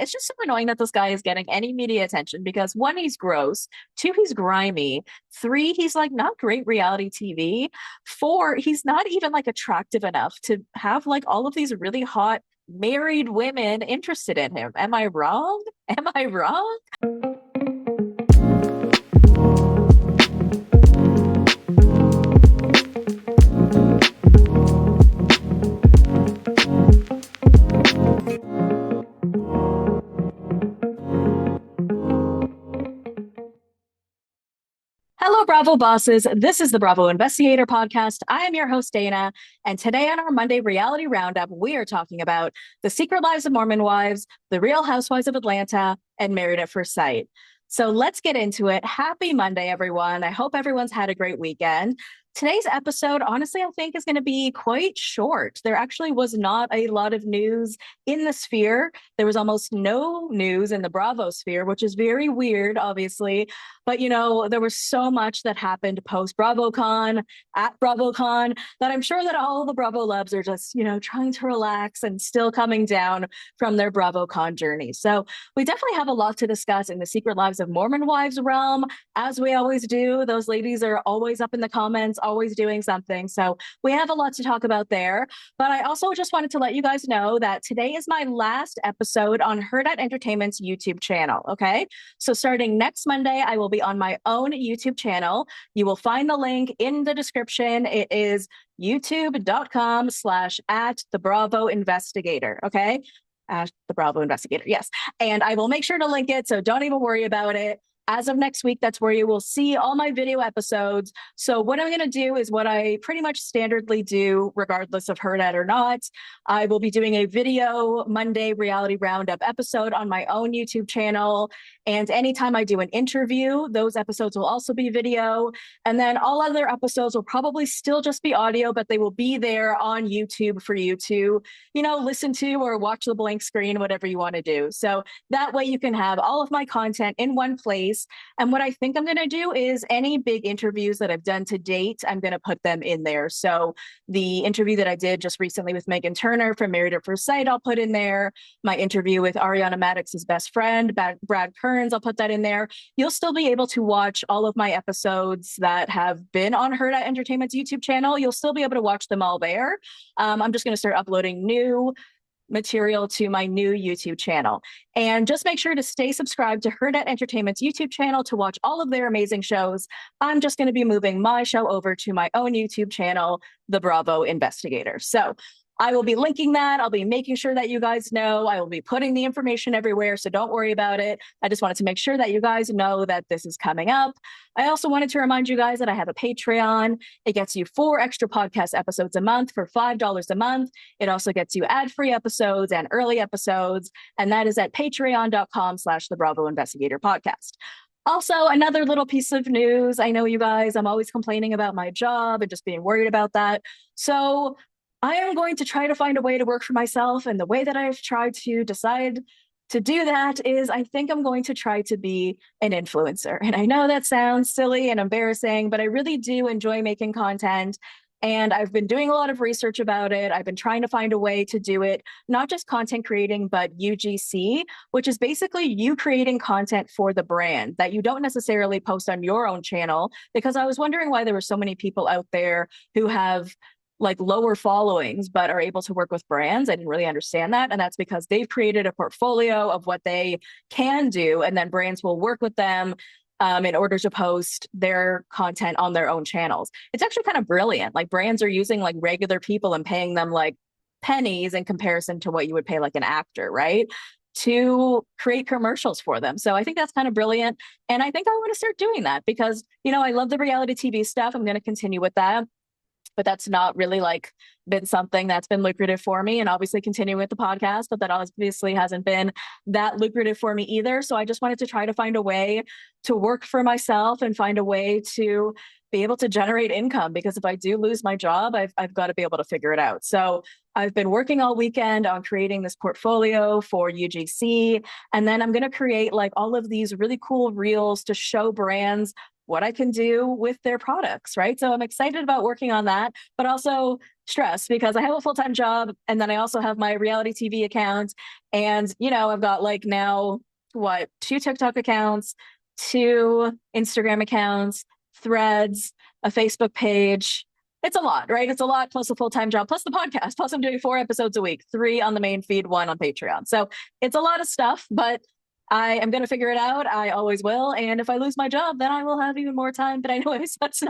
It's just so annoying that this guy is getting any media attention because one, he's gross, two, he's grimy, three, he's like not great reality TV, four, he's not even like attractive enough to have like all of these really hot married women interested in him. Am I wrong? Am I wrong? Hello, Bravo bosses. This is the Bravo Investigator podcast. I am your host, Dana. And today on our Monday reality roundup, we are talking about the secret lives of Mormon wives, the Real Housewives of Atlanta, and Married at First Sight. So let's get into it. Happy Monday, everyone. I hope everyone's had a great weekend. Today's episode, honestly, I think is going to be quite short. There actually was not a lot of news in the sphere. There was almost no news in the Bravo sphere, which is very weird, obviously. But, there was so much that happened post BravoCon, at BravoCon, that I'm sure that all the Bravo loves are just, trying to relax and still coming down from their BravoCon journey. So we definitely have a lot to discuss in the Secret Lives of Mormon Wives realm, as we always do. Those ladies are always up in the comments, always doing something. So we have a lot to talk about there. But I also just wanted to let you guys know that today is my last episode on Hurrdat Entertainment's YouTube channel. Okay. So starting next Monday, I will be on my own YouTube channel. You will find the link in the description. It is youtube.com/at the Bravo Investigator. Okay. At the Bravo Investigator. Yes. And I will make sure to link it. So don't even worry about it. As of next week, that's where you will see all my video episodes. So what I'm going to do is what I pretty much standardly do, regardless of Hurrdat or not. I will be doing a video Monday reality roundup episode on my own YouTube channel. And anytime I do an interview, those episodes will also be video. And then all other episodes will probably still just be audio, but they will be there on YouTube for you to, listen to or watch the blank screen, whatever you want to do. So that way you can have all of my content in one place. And what I think I'm going to do is any big interviews that I've done to date, I'm going to put them in there. So the interview that I did just recently with Megan Turner from Married at First Sight, I'll put in there. My interview with Ariana Maddox's best friend, Brad Kearns, I'll put that in there. You'll still be able to watch all of my episodes that have been on Hurrdat Entertainment's YouTube channel. You'll still be able to watch them all there. I'm just going to start uploading new material to my new YouTube channel. And just make sure to stay subscribed to Hurrdat Entertainment's YouTube channel to watch all of their amazing shows. I'm just going to be moving my show over to my own YouTube channel, The Bravo Investigator. So I will be linking that. I'll be making sure that you guys know. I will be putting the information everywhere, so don't worry about it. I just wanted to make sure that you guys know that this is coming up. I also wanted to remind you guys that I have a Patreon. It gets you 4 extra podcast episodes a month for $5 a month. It also gets you ad-free episodes and early episodes, and that is at patreon.com/the Bravo Investigator podcast. Also, another little piece of news. I know you guys, I'm always complaining about my job and just being worried about that. So I am going to try to find a way to work for myself. And the way that I've tried to decide to do that is I think I'm going to try to be an influencer. And I know that sounds silly and embarrassing, but I really do enjoy making content. And I've been doing a lot of research about it. I've been trying to find a way to do it, not just content creating, but UGC, which is basically you creating content for the brand that you don't necessarily post on your own channel. Because I was wondering why there were so many people out there who have like lower followings, but are able to work with brands. I didn't really understand that. And that's because they've created a portfolio of what they can do. And then brands will work with them in order to post their content on their own channels. It's actually kind of brilliant. Like brands are using like regular people and paying them like pennies in comparison to what you would pay like an actor, right? To create commercials for them. So I think that's kind of brilliant. And I think I want to start doing that because, I love the reality TV stuff. I'm going to continue with that. But that's not really like been something that's been lucrative for me, and obviously continuing with the podcast, but that obviously hasn't been that lucrative for me either. So I just wanted to try to find a way to work for myself and find a way to be able to generate income, because if I do lose my job, I've got to be able to figure it out. So I've been working all weekend on creating this portfolio for UGC, and then I'm going to create like all of these really cool reels to show brands what I can do with their products, right? So I'm excited about working on that, but also stressed because I have a full-time job and then I also have my reality TV account. And, I've got like now, two TikTok accounts, two Instagram accounts, threads, a Facebook page. It's a lot, right? It's a lot plus a full-time job, plus the podcast, plus I'm doing 4 episodes a week, 3 on the main feed, 1 on Patreon. So it's a lot of stuff, but I am going to figure it out. I always will. And if I lose my job, then I will have even more time. But anyways, let's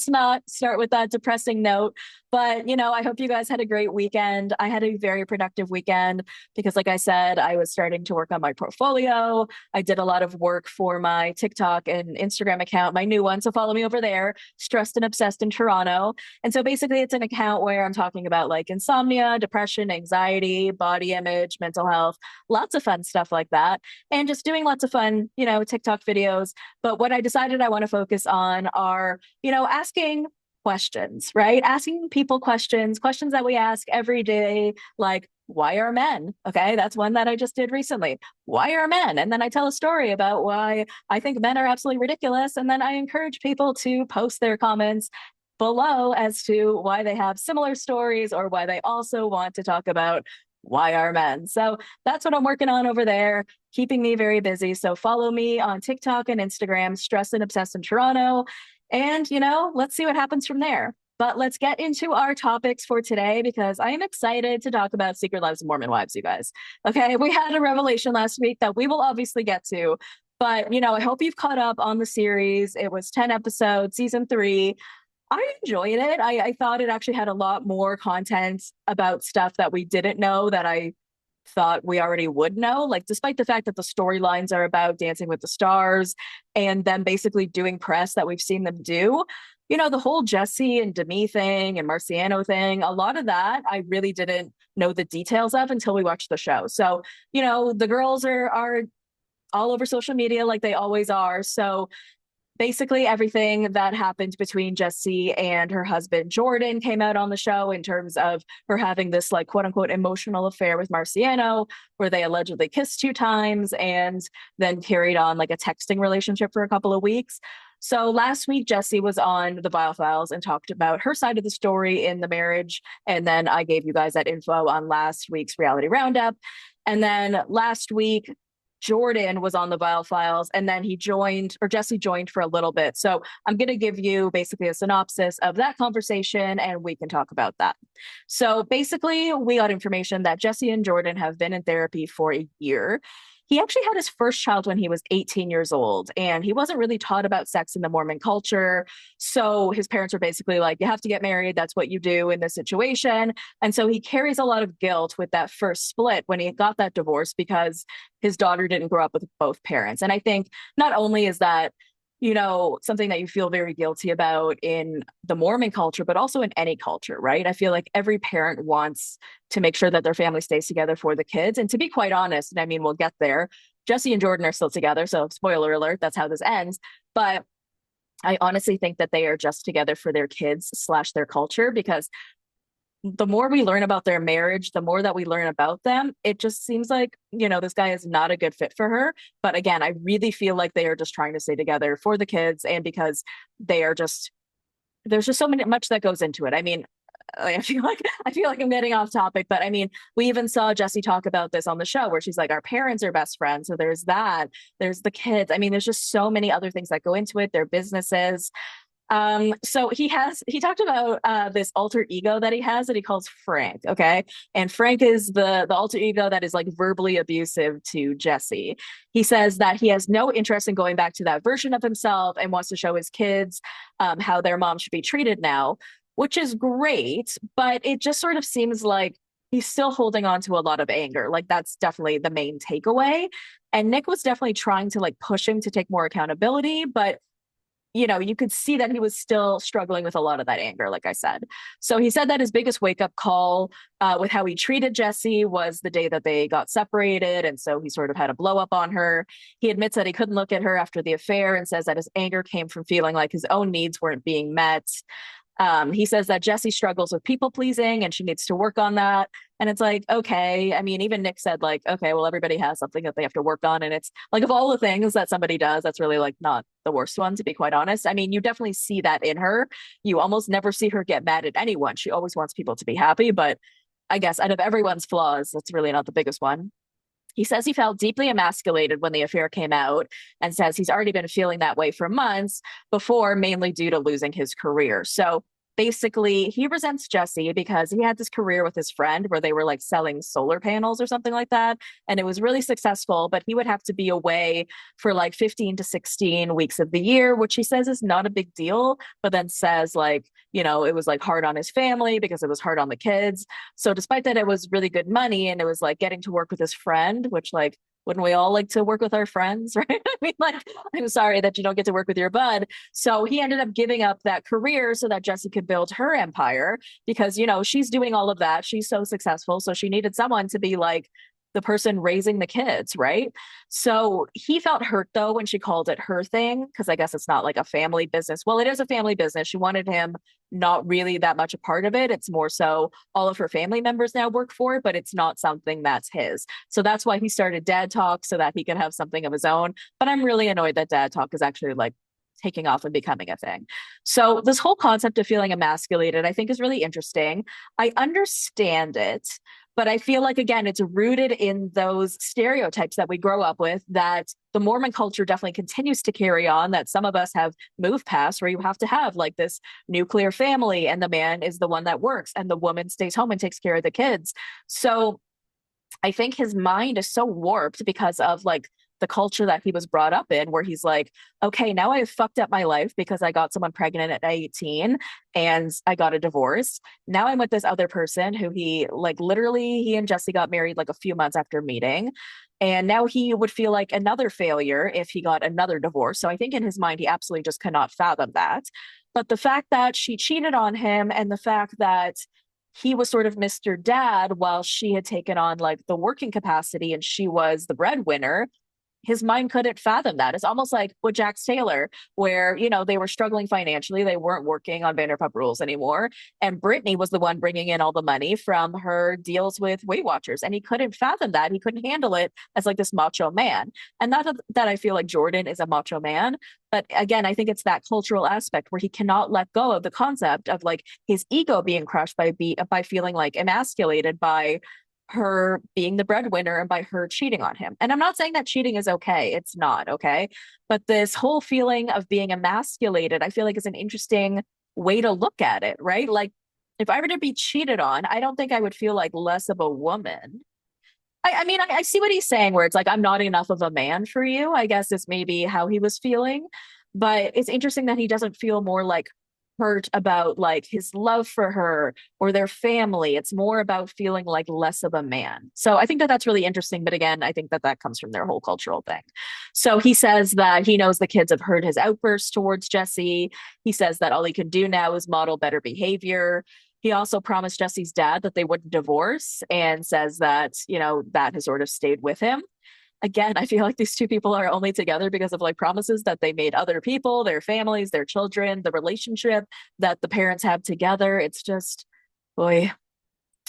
not start with that depressing note. But, I hope you guys had a great weekend. I had a very productive weekend because, like I said, I was starting to work on my portfolio. I did a lot of work for my TikTok and Instagram account, my new one. So follow me over there, Stressed and Obsessed in Toronto. And so basically it's an account where I'm talking about like insomnia, depression, anxiety, body image, mental health, lots of fun stuff like that. And just doing lots of fun, TikTok videos. But what I decided I want to focus on are, asking questions, right? Asking people questions that we ask every day, like, why are men? Okay, that's one that I just did recently. Why are men? And then I tell a story about why I think men are absolutely ridiculous. And then I encourage people to post their comments below as to why they have similar stories or why they also want to talk about why are men. So that's what I'm working on over there, keeping me very busy. So follow me on TikTok and Instagram, Stressed and Obsessed in Toronto. And, let's see what happens from there. But let's get into our topics for today because I am excited to talk about Secret Lives of Mormon Wives, you guys. Okay, we had a revelation last week that we will obviously get to. But, I hope you've caught up on the series. It was 10 episodes, season 3. I enjoyed it. I thought it actually had a lot more content about stuff that we didn't know that I thought we already would know. Like, despite the fact that the storylines are about Dancing with the Stars and them basically doing press that we've seen them do, the whole Jesse and Demi thing and Marciano thing, a lot of that I really didn't know the details of until we watched the show. So, the girls are all over social media like they always are. So basically everything that happened between Jessie and her husband Jordan came out on the show in terms of her having this like quote unquote emotional affair with Marciano where they allegedly kissed 2 times and then carried on like a texting relationship for a couple of weeks. So last week, Jessie was on the Viall Files and talked about her side of the story in the marriage. And then I gave you guys that info on last week's reality roundup. And then last week, Jordan was on the Viall Files and then Jessie joined for a little bit. So I'm going to give you basically a synopsis of that conversation and we can talk about that. So basically we got information that Jessie and Jordan have been in therapy for a year. He actually had his first child when he was 18 years old, and he wasn't really taught about sex in the Mormon culture. So his parents were basically like, you have to get married. That's what you do in this situation. And so he carries a lot of guilt with that first split when he got that divorce because his daughter didn't grow up with both parents. And I think not only is that something that you feel very guilty about in the Mormon culture, but also in any culture, right? I feel like every parent wants to make sure that their family stays together for the kids. And to be quite honest, and I mean, we'll get there, Jessie and Jordan are still together. So spoiler alert, that's how this ends. But I honestly think that they are just together for their kids / their culture, because the more we learn about their marriage, the more that we learn about them, it just seems like, this guy is not a good fit for her. But again, I really feel like they are just trying to stay together for the kids and because there's just so much that goes into it. I mean, I feel like I'm getting off topic, but I mean, we even saw Jessie talk about this on the show where she's like, our parents are best friends. So there's that, there's the kids. I mean, there's just so many other things that go into it, their businesses. So he talked about this alter ego that he has that he calls Frank. Okay. And Frank is the alter ego that is like verbally abusive to Jessie. He says that he has no interest in going back to that version of himself and wants to show his kids how their mom should be treated now, which is great, but it just sort of seems like he's still holding on to a lot of anger. Like that's definitely the main takeaway. And Nick was definitely trying to like push him to take more accountability, but you could see that he was still struggling with a lot of that anger, like I said. So he said that his biggest wake-up call with how he treated Jessie was the day that they got separated. And so he sort of had a blow up on her. He admits that he couldn't look at her after the affair and says that his anger came from feeling like his own needs weren't being met. He says that Jesse struggles with people pleasing and she needs to work on that. And it's like, okay. I mean, even Nick said, like, okay, well, everybody has something that they have to work on. And it's like, of all the things that somebody does, that's really like not the worst one, to be quite honest. I mean, you definitely see that in her. You almost never see her get mad at anyone. She always wants people to be happy. But I guess out of everyone's flaws, that's really not the biggest one. He says he felt deeply emasculated when the affair came out and says he's already been feeling that way for months before, mainly due to losing his career. So basically, he resents Jesse because he had this career with his friend where they were like selling solar panels or something like that. And it was really successful, but he would have to be away for like 15 to 16 weeks of the year, which he says is not a big deal, but then says like, it was like hard on his family because it was hard on the kids. So despite that, it was really good money and it was like getting to work with his friend, which like, wouldn't we all like to work with our friends, right? I mean, like, I'm sorry that you don't get to work with your bud. So he ended up giving up that career so that Jessie could build her empire because, she's doing all of that. She's so successful. So she needed someone to be like the person raising the kids, right? So he felt hurt though when she called it her thing, because I guess it's not like a family business. Well, it is a family business. She wanted him not really that much a part of it. It's more so all of her family members now work for it, but it's not something that's his. So that's why he started Dad Talk so that he could have something of his own. But I'm really annoyed that Dad Talk is actually like taking off and becoming a thing. So this whole concept of feeling emasculated, I think is really interesting. I understand it, but I feel like, again, it's rooted in those stereotypes that we grow up with that the Mormon culture definitely continues to carry on, that some of us have moved past, where you have to have like this nuclear family and the man is the one that works and the woman stays home and takes care of the kids. So I think his mind is so warped because of like the culture that he was brought up in, where he's like, okay, now I have fucked up my life because I got someone pregnant at 18 and I got a divorce. Now I'm with this other person who he like literally, he and Jesse got married like a few months after meeting. And now he would feel like another failure if he got another divorce. So I think in his mind, he absolutely just cannot fathom that. But the fact that she cheated on him and the fact that he was sort of Mr. Dad while she had taken on like the working capacity and she was the breadwinner, his mind couldn't fathom that. It's almost like with Jax Taylor, where, they were struggling financially. They weren't working on Vanderpump Rules anymore. And Britney was the one bringing in all the money from her deals with Weight Watchers. And he couldn't fathom that. He couldn't handle it as like this macho man. And not that I feel like Jordan is a macho man. But again, I think it's that cultural aspect where he cannot let go of the concept of like his ego being crushed by feeling like emasculated by her being the breadwinner and by her cheating on him. And I'm not saying that cheating is okay. It's not okay. But this whole feeling of being emasculated, I feel like is an interesting way to look at it, right? Like if I were to be cheated on, I don't think I would feel like less of a woman. I mean, I see what he's saying where it's like, I'm not enough of a man for you. I guess is maybe how he was feeling. But it's interesting that he doesn't feel more like hurt about like his love for her or their family. It's more about feeling like less of a man. So I think that that's really interesting. But again, I think that that comes from their whole cultural thing. So he says that he knows the kids have heard his outbursts towards Jesse. He says that all he can do now is model better behavior. He also promised Jesse's dad that they wouldn't divorce and says that, that has sort of stayed with him. Again, I feel like these two people are only together because of like promises that they made other people, their families, their children, the relationship that the parents have together. It's just, boy.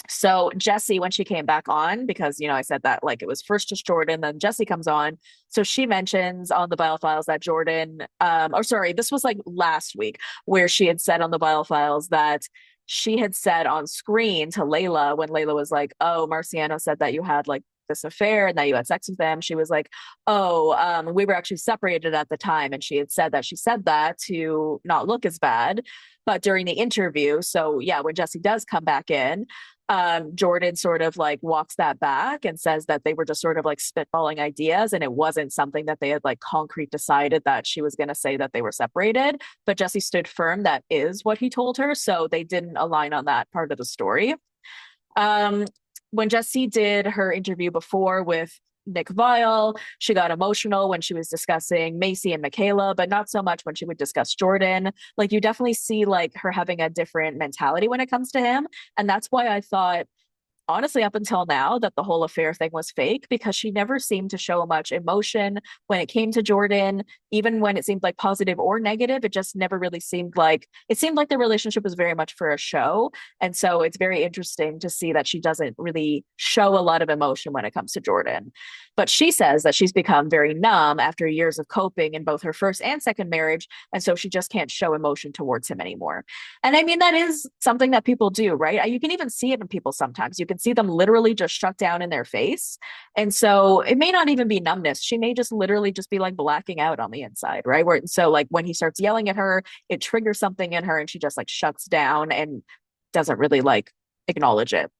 So Jesse, when she came back on, because, I said that like it was first just Jordan, then Jesse comes on. So she mentions on the Bio Files that Jordan, or sorry, this was like last week where she had said on the Bio Files that she had said on screen to Layla when Layla was like, oh, Marciano said that you had like this affair and that you had sex with them. She was like, oh, we were actually separated at the time. And she had said that she said that to not look as bad. But during the interview, so yeah, when Jesse does come back in, Jordan sort of like walks that back and says that they were just sort of like spitballing ideas and it wasn't something that they had like concrete decided that she was going to say that they were separated. But Jesse stood firm that is what he told her. So they didn't align on that part of the story. When Jessie did her interview before with Nick Viall, she got emotional when she was discussing Macy and Michaela, but not so much when she would discuss Jordan. Like you definitely see like her having a different mentality when it comes to him. And that's why I thought honestly, up until now, that the whole affair thing was fake because she never seemed to show much emotion when it came to Jordan. Even when it seemed like positive or negative, it just never really seemed like it seemed like the relationship was very much for a show. And so it's very interesting to see that she doesn't really show a lot of emotion when it comes to Jordan. But she says that she's become very numb after years of coping in both her first and second marriage. And so she just can't show emotion towards him anymore. And I mean, that is something that people do, right? You can even see it in people sometimes. You can see them literally just shut down in their face. And so it may not even be numbness. She may just literally just be like blacking out on the inside, right? Where so like when he starts yelling at her, it triggers something in her and she just like shuts down and doesn't really like acknowledge it.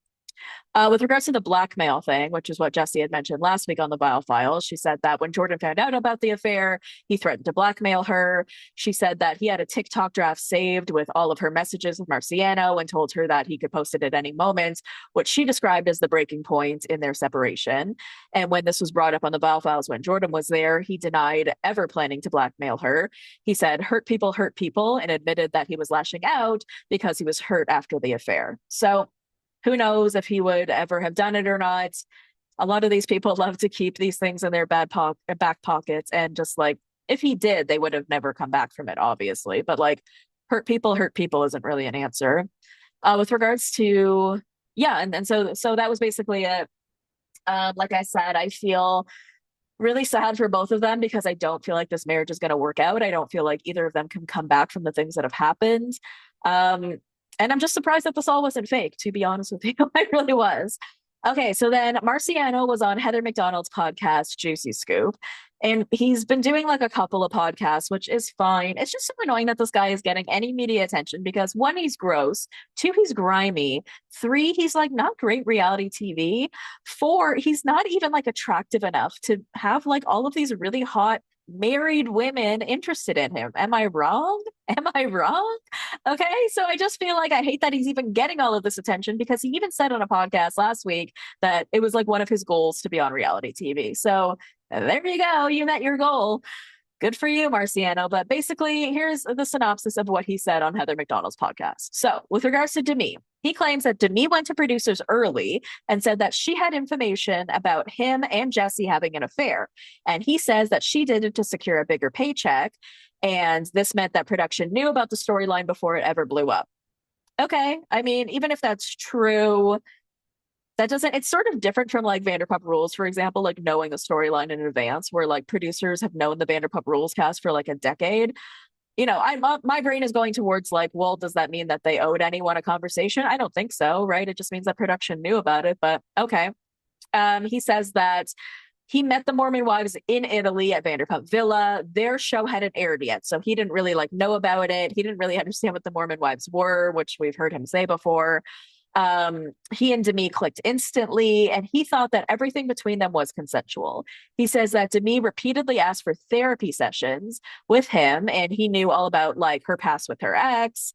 With regards to the blackmail thing, which is what Jesse had mentioned last week on the Bio Files, she said that when Jordan found out about the affair, he threatened to blackmail her. She said that he had a TikTok draft saved with all of her messages with Marciano and told her that he could post it at any moment, which she described as the breaking point in their separation. And when this was brought up on the Bio Files when Jordan was there, he denied ever planning to blackmail her. He said, hurt people, and admitted that he was lashing out because he was hurt after the affair. So who knows if he would ever have done it or not. A lot of these people love to keep these things in their back pockets. And just like, if he did, they would have never come back from it, obviously. But like, hurt people isn't really an answer. With regards to, yeah. And so that was basically it. Like I said, I feel really sad for both of them because I don't feel like this marriage is going to work out. I don't feel like either of them can come back from the things that have happened. And I'm just surprised that this all wasn't fake, to be honest with you. I really was. Okay, so then Marciano was on Heather McDonald's podcast, Juicy Scoop. And he's been doing like a couple of podcasts, which is fine. It's just so annoying that this guy is getting any media attention because one, he's gross. Two, he's grimy. Three, he's like not great reality TV. Four, he's not even like attractive enough to have like all of these really hot married women interested in him. Am I wrong? Am I wrong? Okay, so I just feel like I hate that he's even getting all of this attention because he even said on a podcast last week that it was like one of his goals to be on reality TV. So there you go. You met your goal. Good for you, Marciano. But basically, here's the synopsis of what he said on Heather McDonald's podcast. So, with regards to Demi, he claims that Demi went to producers early and said that she had information about him and Jesse having an affair. And he says that she did it to secure a bigger paycheck. And this meant that production knew about the storyline before it ever blew up. Okay. I mean, even if that's true, that doesn't, it's sort of different from like Vanderpump Rules, for example, like knowing the storyline in advance, where like producers have known the Vanderpump Rules cast for like a decade. You know, my brain is going towards like, well, does that mean that they owed anyone a conversation? I don't think so, right? It just means that production knew about it, but okay. He says that he met the Mormon wives in Italy at Vanderpump Villa. Their show hadn't aired yet, so he didn't really like know about it. He didn't really understand what the Mormon wives were, which we've heard him say before. He and Demi clicked instantly, and he thought that everything between them was consensual. He says that Demi repeatedly asked for therapy sessions with him, and he knew all about like her past with her ex.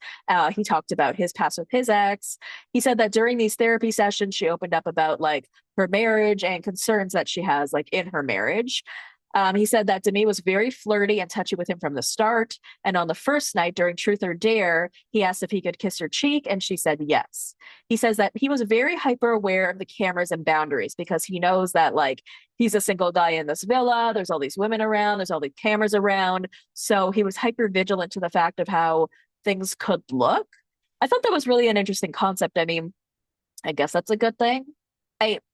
He talked about his past with his ex. He said that during these therapy sessions, she opened up about like her marriage and concerns that she has like in her marriage. He said that Demi was very flirty and touchy with him from the start. And on the first night during Truth or Dare, he asked if he could kiss her cheek, and she said yes. He says that he was very hyper aware of the cameras and boundaries because he knows that, like, he's a single guy in this villa. There's all these women around, there's all these cameras around. So he was hyper vigilant to the fact of how things could look. I thought that was really an interesting concept. I mean, I guess that's a good thing.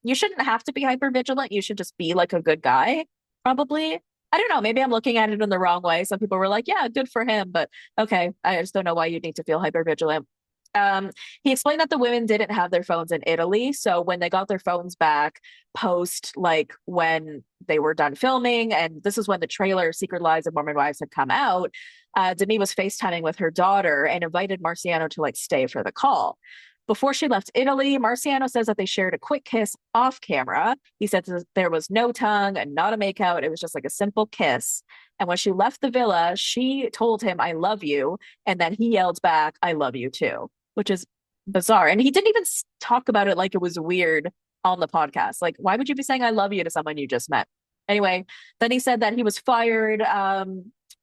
You shouldn't have to be hyper vigilant. You should just be like a good guy. Probably. I don't know. Maybe I'm looking at it in the wrong way. Some people were like, yeah, good for him. But okay, I just don't know why you need to feel hyper vigilant. He explained that the women didn't have their phones in Italy. So when they got their phones back post, like when they were done filming, and this is when the trailer Secret Lives of Mormon Wives had come out, Demi was FaceTiming with her daughter and invited Marciano to like stay for the call. Before she left Italy, Marciano says that they shared a quick kiss off camera. He said there was no tongue and not a makeout. It was just like a simple kiss. And when she left the villa, she told him, I love you. And then he yelled back, I love you too, which is bizarre. And he didn't even talk about it like it was weird on the podcast. Like, why would you be saying I love you to someone you just met? Anyway, then he said that he was fired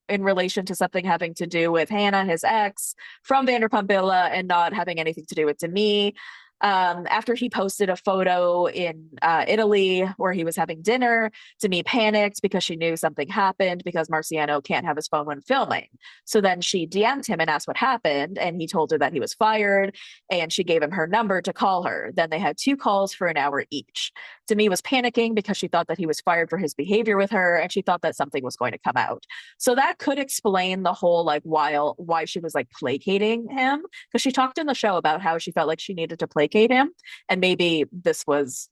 in relation to something having to do with Hannah, his ex, from Vanderpump Villa, and not having anything to do with Demi. After he posted a photo in Italy where he was having dinner, Demi panicked because she knew something happened because Marciano can't have his phone when filming. So then she DM'd him and asked what happened, and he told her that he was fired, and she gave him her number to call her. Then they had 2 calls for an hour each. Demi was panicking because she thought that he was fired for his behavior with her, and she thought that something was going to come out. So that could explain the whole like why she was like placating him, because she talked in the show about how she felt like she needed to placate him, and maybe this was,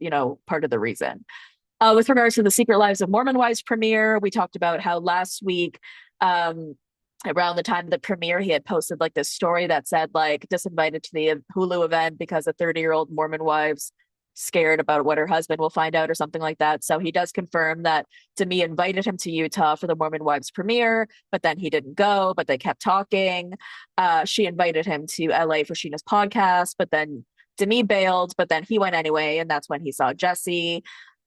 part of the reason. With regards to the Secret Lives of Mormon Wives premiere, we talked about how last week, around the time of the premiere, he had posted like this story that said like disinvited to the Hulu event because a 30-year-old Mormon wife's scared about what her husband will find out or something like that. So he does confirm that Demi invited him to Utah for the Mormon Wives premiere, but then he didn't go, but they kept talking. She invited him to LA for Sheena's podcast, but then Demi bailed, but then he went anyway, and that's when he saw Jesse.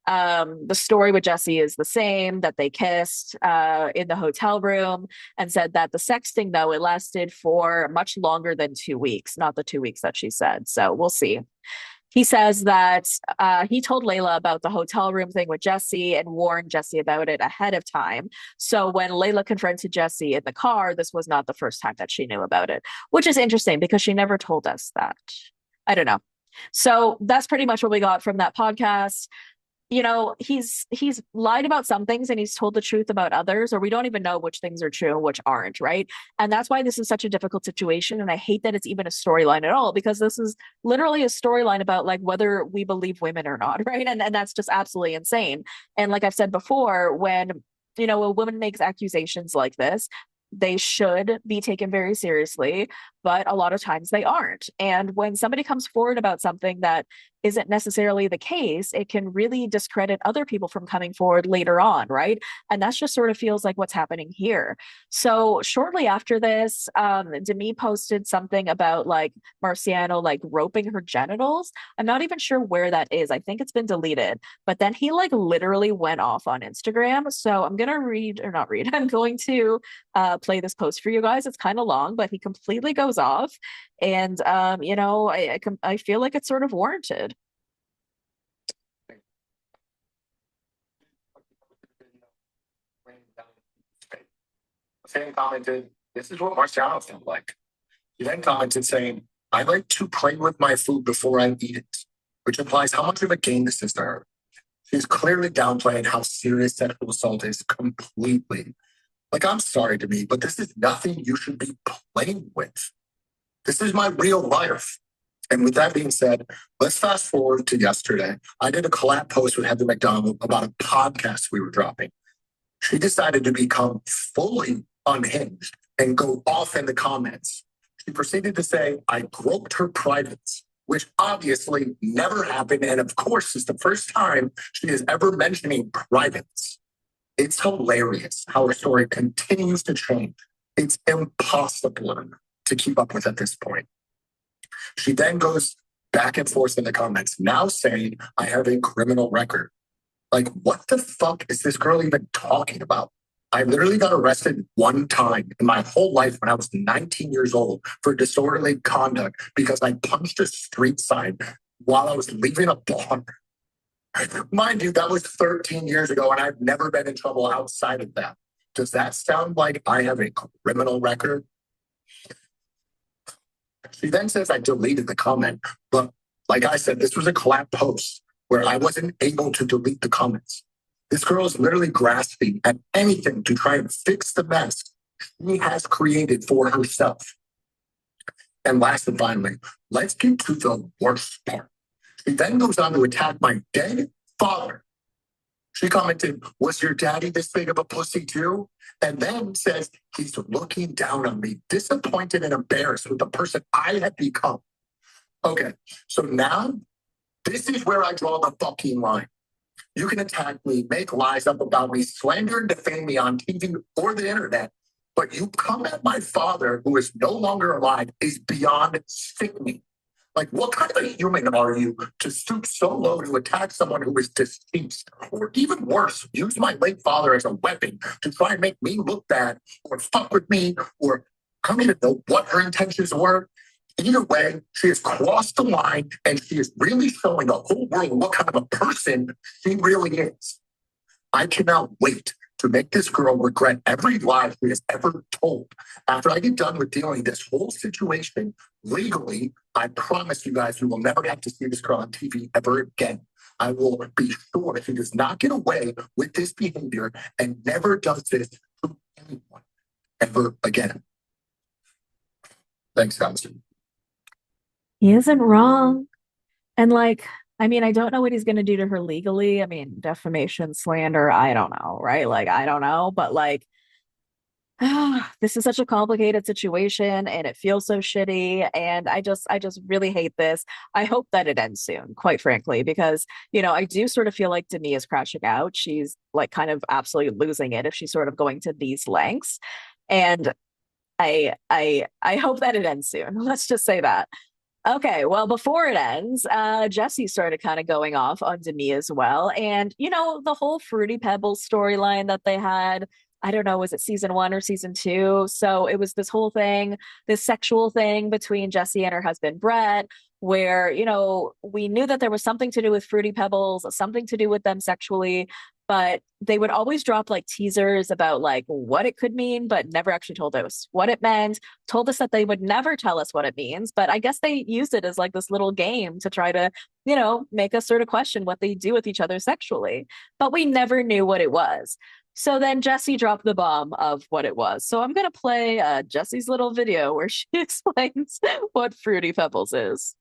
The story with Jesse is the same, that they kissed in the hotel room, and said that the sexting, though, it lasted for much longer than 2 weeks, not the 2 weeks that she said. So we'll see. He says that he told Layla about the hotel room thing with Jesse and warned Jesse about it ahead of time. So when Layla confronted Jesse in the car, this was not the first time that she knew about it, which is interesting because she never told us that. I don't know. So that's pretty much what we got from that podcast. He's lied about some things and he's told the truth about others, or we don't even know which things are true and which aren't, right? And that's why this is such a difficult situation. And I hate that it's even a storyline at all, because this is literally a storyline about like whether we believe women or not, right? And that's just absolutely insane. And like I've said before, when a woman makes accusations like this, they should be taken very seriously, but a lot of times they aren't. And when somebody comes forward about something that isn't necessarily the case, it can really discredit other people from coming forward later on, right? And that's just sort of feels like what's happening here. So shortly after this, Demi posted something about like Marciano like roping her genitals. I'm not even sure where that is. I think it's been deleted. But then he like literally went off on Instagram. So I'm gonna read or not read. I'm going to play this post for you guys. It's kind of long, but he completely goes off, and I feel like it's sort of warranted. Fan commented, "This is what Marciano felt like." He then commented saying, "I like to play with my food before I eat it," which implies how much of a game this is to her. She's clearly downplaying how serious sexual assault is completely. Like, I'm sorry to me, but this is nothing you should be playing with. This is my real life. And with that being said, let's fast forward to yesterday. I did a collab post with Heather McDonald about a podcast we were dropping. She decided to become fully unhinged and go off in the comments. She proceeded to say, "I groped her privates," which obviously never happened. And of course, is the first time she is ever mentioning privates. It's hilarious how her story continues to change. It's impossible to keep up with at this point. She then goes back and forth in the comments, now saying, "I have a criminal record." Like, what the fuck is this girl even talking about? I literally got arrested one time in my whole life when I was 19 years old for disorderly conduct because I punched a street sign while I was leaving a bar. Mind you, that was 13 years ago, and I've never been in trouble outside of that. Does that sound like I have a criminal record? She then says I deleted the comment, but like I said, this was a collab post where I wasn't able to delete the comments. This girl is literally grasping at anything to try and fix the mess she has created for herself. And last and finally, let's get to the worst part. She then goes on to attack my dead father. She commented, "Was your daddy this big of a pussy too?" And then says, "He's looking down on me, disappointed and embarrassed with the person I have become." Okay, so now this is where I draw the fucking line. You can attack me, make lies up about me, slander and defame me on TV or the internet, but you come at my father, who is no longer alive, is beyond sickening. Like, what kind of a human are you to stoop so low to attack someone who is deceased? Or even worse, use my late father as a weapon to try and make me look bad or fuck with me, or I don't even know what her intentions were. Either way, she has crossed the line and she is really showing the whole world what kind of a person she really is. I cannot wait to make this girl regret every lie she has ever told. After I get done with dealing this whole situation legally, I promise you guys you will never have to see this girl on TV ever again. I will be sure she does not get away with this behavior and never does this to anyone ever again. Thanks, guys. He isn't wrong. And like, I mean, I don't know what he's going to do to her legally. I mean, defamation, slander, I don't know, right? Like, I don't know, but like, this is such a complicated situation and it feels so shitty. And I just really hate this. I hope that it ends soon, quite frankly, because, I do sort of feel like Demi is crashing out. She's like kind of absolutely losing it if she's sort of going to these lengths. And I hope that it ends soon. Let's just say that. Okay, well, before it ends, Jesse started kind of going off on Demi as well. And, the whole Fruity Pebbles storyline that they had, I don't know, was it season 1 or season 2? So it was this whole thing, this sexual thing between Jesse and her husband, Brett, where, we knew that there was something to do with Fruity Pebbles, something to do with them sexually, but they would always drop like teasers about like what it could mean, but never actually told us what it meant, told us that they would never tell us what it means. But I guess they used it as like this little game to try to, make us sort of question what they do with each other sexually. But we never knew what it was. So then Jesse dropped the bomb of what it was. So I'm going to play Jesse's little video where she explains what Fruity Pebbles is.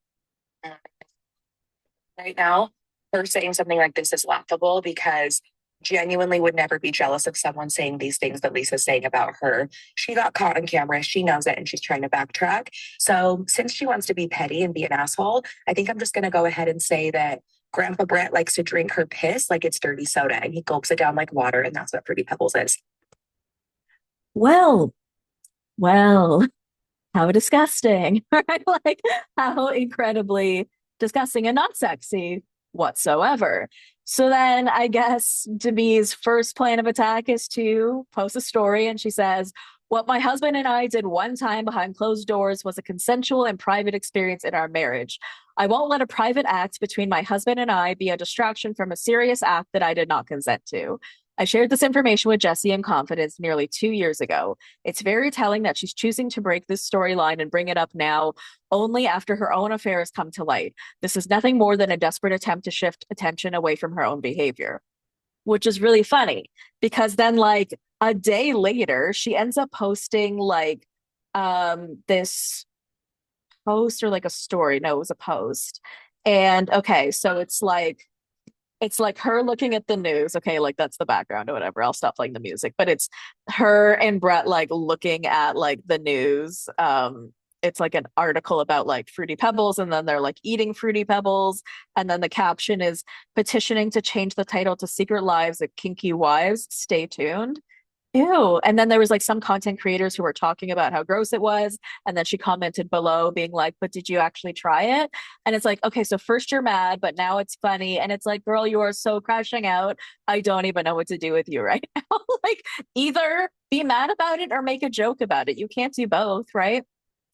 Right now, her saying something like this is laughable because genuinely would never be jealous of someone saying these things that Lisa's saying about her. She got caught on camera. She knows it and she's trying to backtrack. So since she wants to be petty and be an asshole, I think I'm just going to go ahead and say that Grandpa Brett likes to drink her piss like it's dirty soda and he gulps it down like water. And that's what Fruity Pebbles is. Well, how disgusting, right? Like how incredibly disgusting and not sexy whatsoever. So then I guess Demi's first plan of attack is to post a story and she says, what my husband and I did one time behind closed doors was a consensual and private experience in our marriage. I won't let a private act between my husband and I be a distraction from a serious act that I did not consent to. I shared this information with Jessie in confidence nearly 2 years ago. It's very telling that she's choosing to break this storyline and bring it up now only after her own affair has come to light. This is nothing more than a desperate attempt to shift attention away from her own behavior, which is really funny because then like a day later, she ends up posting like this post or like a story. No, it was a post. And okay, so it's like her looking at the news. Okay, like that's the background or whatever. I'll stop playing the music, but it's her and Brett like looking at like the news. It's like an article about like Fruity Pebbles, and then they're like eating Fruity Pebbles, and then the caption is petitioning to change the title to Secret Lives of Kinky Wives. Stay tuned. Ew. And then there was like some content creators who were talking about how gross it was. And then she commented below being like, but did you actually try it? And it's like, okay, so first you're mad, but now it's funny. And it's like, girl, you are so crashing out. I don't even know what to do with you right now. Like either be mad about it or make a joke about it. You can't do both, right?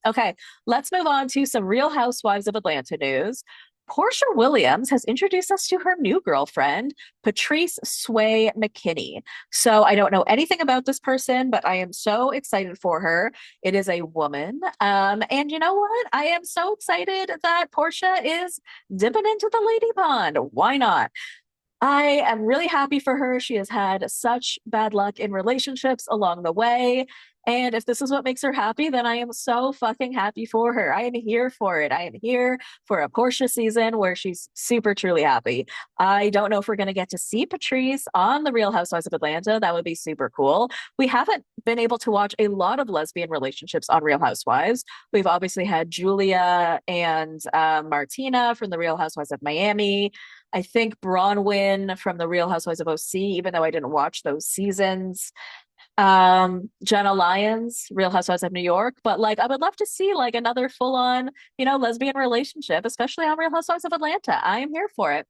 Okay, let's move on to some Real Housewives of Atlanta news. Porsha Williams has introduced us to her new girlfriend, Patrice Sway McKini. So I don't know anything about this person, but I am so excited for her. It is a woman. And you know what? I am so excited that Porsha is dipping into the lady pond. Why not? I am really happy for her. She has had such bad luck in relationships along the way. And if this is what makes her happy, then I am so fucking happy for her. I am here for it. I am here for a Porsha season where she's super truly happy. I don't know if we're going to get to see Patrice on The Real Housewives of Atlanta. That would be super cool. We haven't been able to watch a lot of lesbian relationships on Real Housewives. We've obviously had Julia and Martina from The Real Housewives of Miami. I think Bronwyn from The Real Housewives of OC, even though I didn't watch those seasons. Jenna Lyons, Real Housewives of New York. But like, I would love to see like another full on, lesbian relationship, especially on Real Housewives of Atlanta. I am here for it.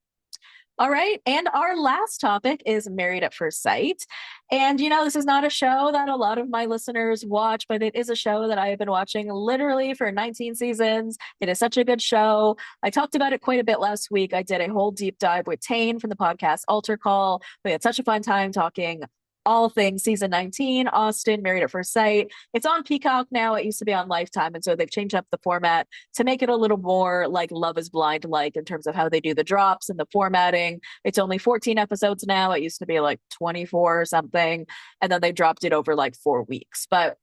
All right. And our last topic is Married at First Sight. And, this is not a show that a lot of my listeners watch, but it is a show that I have been watching literally for 19 seasons. It is such a good show. I talked about it quite a bit last week. I did a whole deep dive with Tane from the podcast Altar Call. We had such a fun time talking all things season 19, Austin, Married at First Sight. It's on Peacock now. It used to be on Lifetime. And so they've changed up the format to make it a little more like Love is Blind like in terms of how they do the drops and the formatting. It's only 14 episodes now. It used to be like 24 or something. And then they dropped it over like 4 weeks. But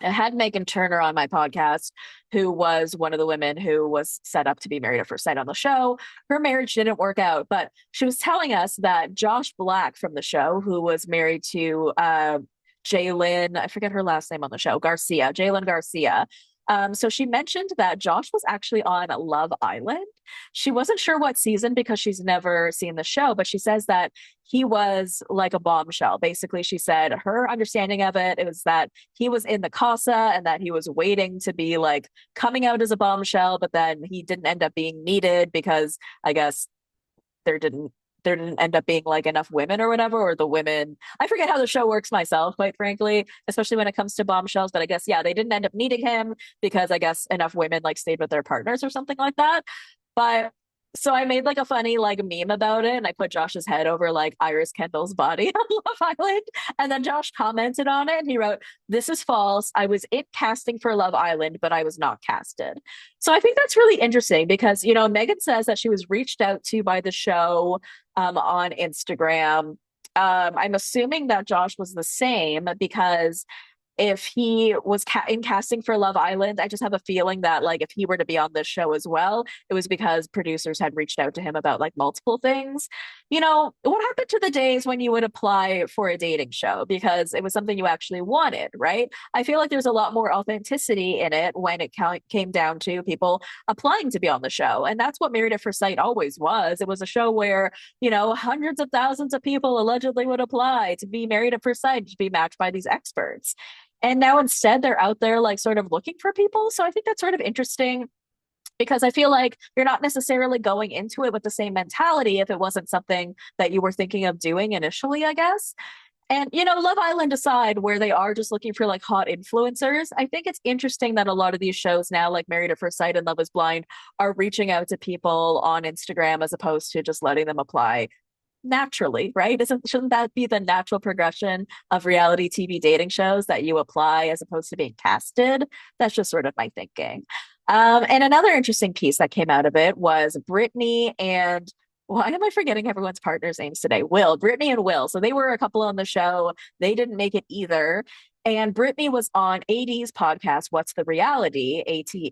I had Megan Turner on my podcast, who was one of the women who was set up to be married at first sight on the show. Her marriage didn't work out, but she was telling us that Josh Black from the show, who was married to Jalen, I forget her last name on the show, Garcia, Jalen Garcia. So she mentioned that Josh was actually on Love Island. She wasn't sure what season because she's never seen the show, but she says that he was like a bombshell. Basically, she said her understanding of it was that he was in the casa and that he was waiting to be like coming out as a bombshell, but then he didn't end up being needed because I guess there didn't end up being like enough women or whatever, or the women, I forget how the show works myself, quite frankly, especially when it comes to bombshells. But I guess, yeah, they didn't end up needing him because I guess enough women like stayed with their partners or something like that. But so I made like a funny like meme about it and I put Josh's head over like Iris Kendall's body on Love Island. And then Josh commented on it and he wrote, "This is false. I was in casting for Love Island, but I was not casted." So I think that's really interesting because, Megan says that she was reached out to by the show on Instagram. I'm assuming that Josh was the same because if he was in casting for Love Island, I just have a feeling that like if he were to be on this show as well, it was because producers had reached out to him about like multiple things. What happened to the days when you would apply for a dating show because it was something you actually wanted, right? I feel like there's a lot more authenticity in it when it came down to people applying to be on the show. And that's what Married at First Sight always was. It was a show where, hundreds of thousands of people allegedly would apply to be married at first sight, to be matched by these experts. And now instead they're out there like sort of looking for people. So I think that's sort of interesting because I feel like you're not necessarily going into it with the same mentality if it wasn't something that you were thinking of doing initially, I guess. And, Love Island aside, where they are just looking for like hot influencers, I think it's interesting that a lot of these shows now, like Married at First Sight and Love is Blind, are reaching out to people on Instagram as opposed to just letting them apply naturally, right? Shouldn't that be the natural progression of reality TV dating shows that you apply as opposed to being casted? That's just sort of my thinking. And another interesting piece that came out of it was Britney and why am I forgetting everyone's partners' names today? Britney and Will. So they were a couple on the show. They didn't make it either. And Britney was on AD's podcast, What's the Reality?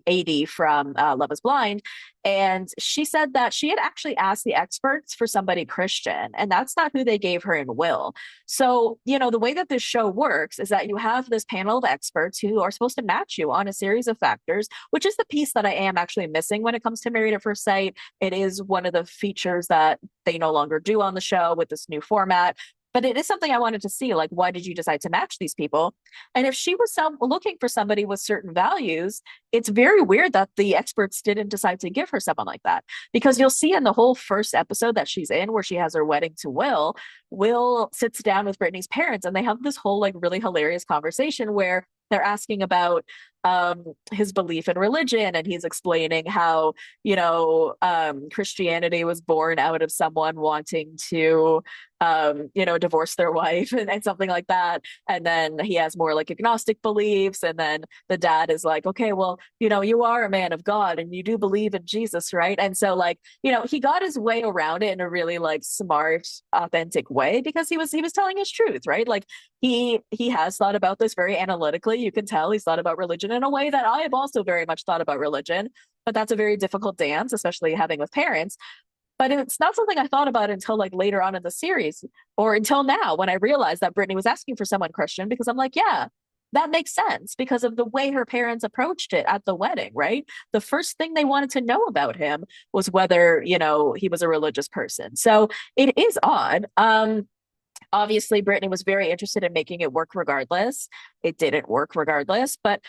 AD from Love is Blind. And she said that she had actually asked the experts for somebody Christian, and that's not who they gave her in Will. So, the way that this show works is that you have this panel of experts who are supposed to match you on a series of factors, which is the piece that I am actually missing when it comes to Married at First Sight. It is one of the features that they no longer do on the show with this new format. But it is something I wanted to see. Like, why did you decide to match these people? And if she was looking for somebody with certain values, it's very weird that the experts didn't decide to give her someone like that. Because you'll see in the whole first episode that she's in, where she has her wedding to Will sits down with Britney's parents and they have this whole like really hilarious conversation where they're asking about his belief in religion and he's explaining how Christianity was born out of someone wanting to divorce their wife and something like that, and then he has more like agnostic beliefs, and then the dad is like, okay, well, you are a man of God and you do believe in Jesus, right? And so like he got his way around it in a really like smart, authentic way because he was telling his truth, right? Like he has thought about this very analytically. You can tell he's thought about religion in a way that I have also very much thought about religion, but that's a very difficult dance, especially having with parents. But it's not something I thought about until like later on in the series or until now when I realized that Britney was asking for someone Christian, because I'm like, yeah, that makes sense because of the way her parents approached it at the wedding, right? The first thing they wanted to know about him was whether, he was a religious person. So it is odd. Obviously, Britney was very interested in making it work regardless. It didn't work regardless, but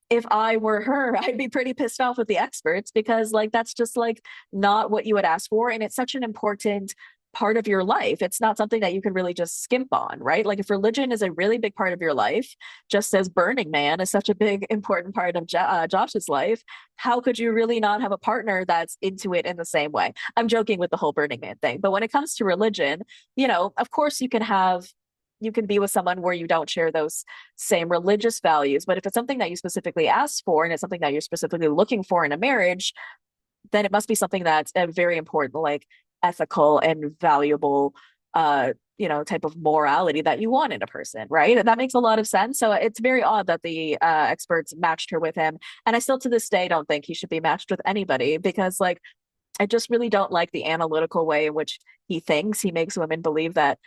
if I were her, I'd be pretty pissed off with the experts because like that's just like not what you would ask for. And it's such an important part of your life. It's not something that you can really just skimp on, right? Like if religion is a really big part of your life, just as Burning Man is such a big important part of Josh's life, how could you really not have a partner that's into it in the same way? I'm joking with the whole Burning Man thing, but when it comes to religion, you know, of course you can be with someone where you don't share those same religious values. But if it's something that you specifically ask for and it's something that you're specifically looking for in a marriage, then it must be something that's a very important, like ethical and valuable, type of morality that you want in a person, right? And that makes a lot of sense. So it's very odd that the experts matched her with him. And I still to this day don't think he should be matched with anybody because, like, I just really don't like the analytical way in which he thinks. He makes women believe that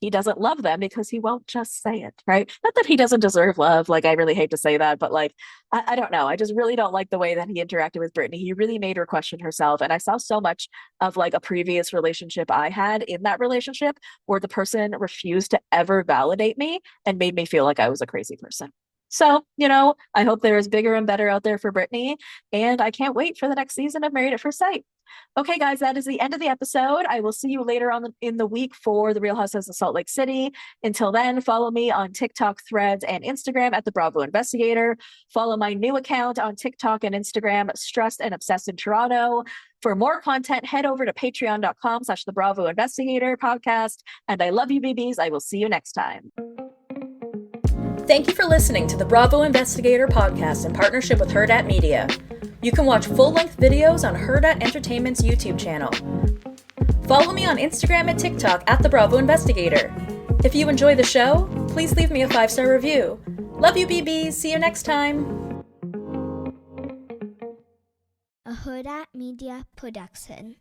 he doesn't love them because he won't just say it, right? Not that he doesn't deserve love. Like, I really hate to say that, but like, I don't know. I just really don't like the way that he interacted with Britney. He really made her question herself. And I saw so much of like a previous relationship I had in that relationship where the person refused to ever validate me and made me feel like I was a crazy person. So, I hope there is bigger and better out there for Britney. And I can't wait for the next season of Married at First Sight. Okay, guys, that is the end of the episode. I will see you later on in the week for the Real Housewives of Salt Lake City. Until then, follow me on TikTok, Threads, and Instagram at the Bravo Investigator. Follow my new account on TikTok and Instagram, Stressed and Obsessed in Toronto. For more content, head over to patreon.com/the Bravo Investigator podcast. And I love you, BBs. I will see you next time. Thank you for listening to the Bravo Investigator podcast in partnership with Hurrdat Media. You can watch full-length videos on Hurrdat Entertainment's YouTube channel. Follow me on Instagram and TikTok at the Bravo Investigator. If you enjoy the show, please leave me a 5-star review. Love you, BBs. See you next time. A Hurrdat Media Production.